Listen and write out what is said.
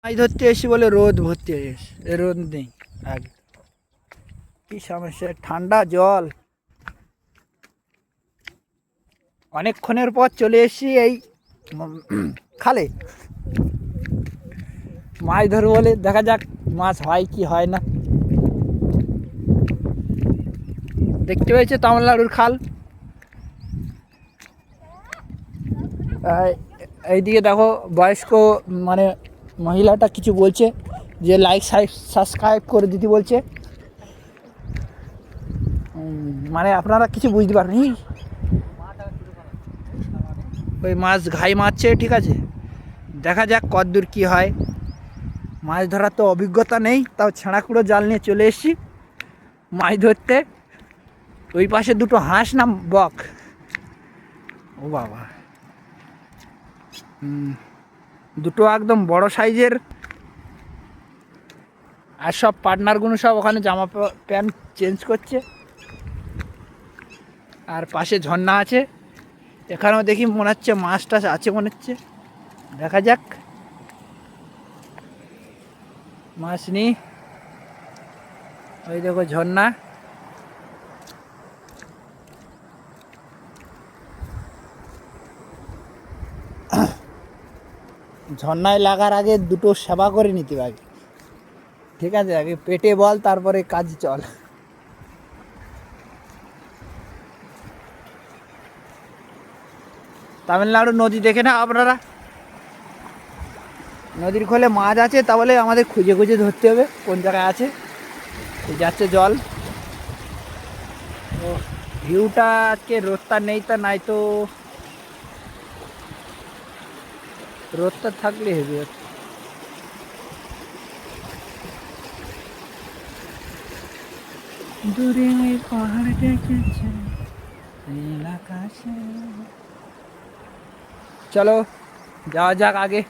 মাছ ধরতে এসি বলে রোদ ভর্তি হয়ে গেছে, রোদ নেই। এক কি সমস্যা, ঠান্ডা জল। অনেকক্ষণের পর চলে এসেছি এই খালে মাছ ধরবো বলে। দেখা যাক মাছ হয় কি হয় না। দেখতে পেয়েছে তামিলনাড়ুর খাল। এইদিকে দেখো বয়স্ক মানে মহিলাটা কিছু বলছে, যে লাইক সাবস্ক্রাইব করে দিতে বলছে। মানে আপনারা কিছু বুঝতে পারেনি, ওই মাছ ঘাই মারছে। ঠিক আছে, দেখা যাক কতদূর কী হয়। মাছ ধরার তো অভিজ্ঞতা নেই, তাও ছেঁড়াকুড়ো জাল নিয়ে চলে এসেছি মাছ ধরতে। ওই পাশে দুটো হাঁস না বক, ও বাবা, দুটো একদম বড় সাইজের। আর সব পার্টনারগুলো সব ওখানে জামা প্যান্ট চেঞ্জ করছে। আর পাশে ঝর্ণা আছে, এখানেও দেখি মনে হচ্ছে মাছ টাছ আছে মনে হচ্ছে। দেখা যাক, মাছ নিই। ওই দেখো ঝর্ণা, ঝর্ণায় লাগার আগে দুটো সেবা করে নিতে হবে। ঠিক আছে, আগে পেটে বল, তারপরে কাজ চল। তামিলনাড়ু নদী দেখে না আপনারা, নদীর খোলে মাছ আছে, তাহলে আমাদের খুঁজে খুঁজে ধরতে হবে কোন জায়গায় আছে। যাচ্ছে জল। ও ভিউটা আজকে রোদটা নেই, তা নাই তো রোদটা থাকলে হেভি হচ্ছে। দূরে পাহাড় ডেকেছে নীল আকাশে। চলো যাওয়া যাক আগে।